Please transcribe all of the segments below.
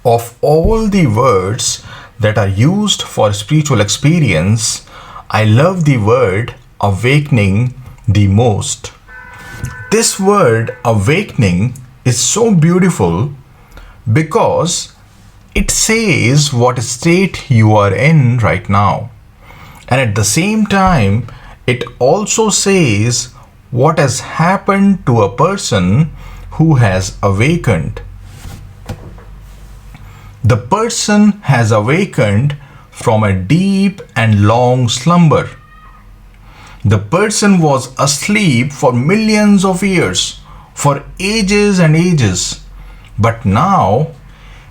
Of all the words that are used for spiritual experience, I love the word awakening the most. This word awakening is so beautiful because it says what state you are in right now. And at the same time, it also says what has happened to a person who has awakened. The person has awakened from a deep and long slumber. The person was asleep for millions of years, for ages and ages. But now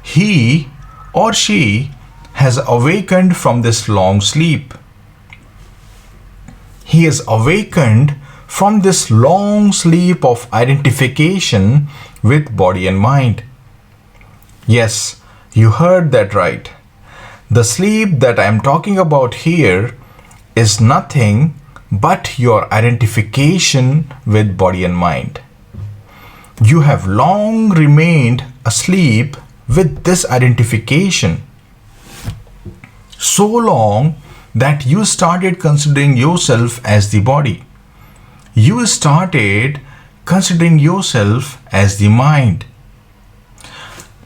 he or she has awakened from this long sleep. He has awakened from this long sleep of identification with body and mind. Yes, you heard that right. The sleep that I am talking about here is nothing but your identification with body and mind. You have long remained asleep with this identification. So long that you started considering yourself as the body. You started considering yourself as the mind.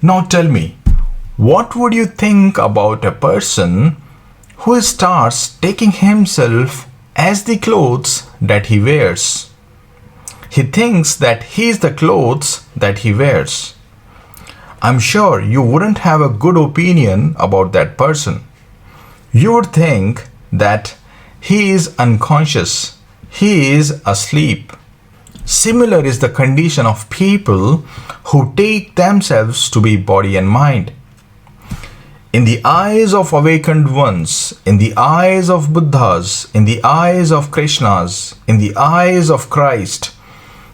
Now tell me, what would you think about a person who starts taking himself as the clothes that he wears? He thinks that he is the clothes that he wears. I'm sure you wouldn't have a good opinion about that person. You would think that he is unconscious, he is asleep. Similar is the condition of people who take themselves to be body and mind. In the eyes of awakened ones, in the eyes of Buddhas, in the eyes of Krishnas, in the eyes of Christ,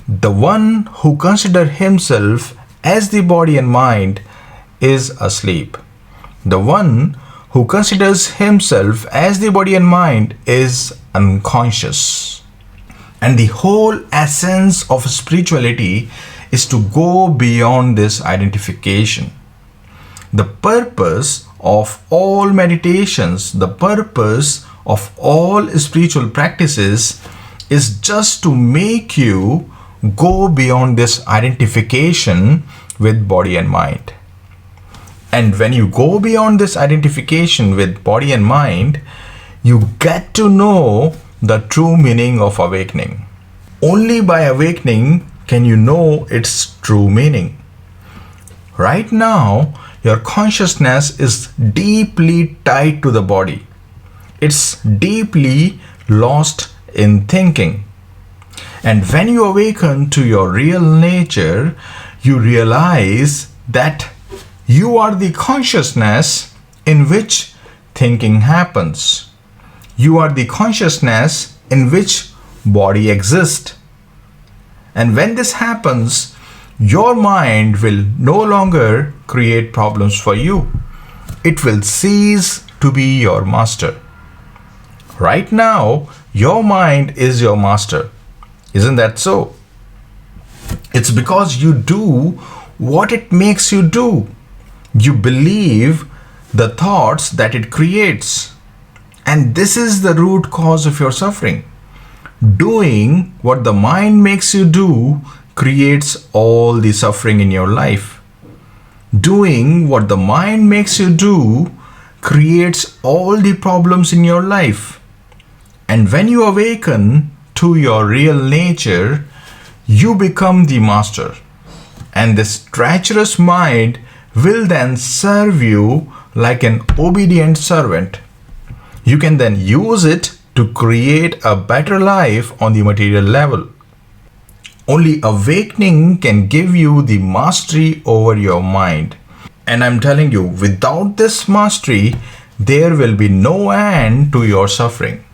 the one who considers himself as the body and mind is asleep. The one who considers himself as the body and mind is unconscious. And the whole essence of spirituality is to go beyond this identification. The purpose of all meditations, the purpose of all spiritual practices is just to make you go beyond this identification with body and mind. And when you go beyond this identification with body and mind, you get to know the true meaning of awakening. Only by awakening can you know its true meaning. Right now, your consciousness is deeply tied to the body. It's deeply lost in thinking. And when you awaken to your real nature, you realize that you are the consciousness in which thinking happens. You are the consciousness in which body exists. And when this happens, your mind will no longer create problems for you. It will cease to be your master. Right now, your mind is your master. Isn't that so? It's because you do what it makes you do. You believe the thoughts that it creates. And this is the root cause of your suffering. Doing what the mind makes you do creates all the suffering in your life. Doing what the mind makes you do creates all the problems in your life. And when you awaken to your real nature, you become the master. And this treacherous mind will then serve you like an obedient servant. You can then use it to create a better life on the material level. Only awakening can give you the mastery over your mind. And I'm telling you, without this mastery, there will be no end to your suffering.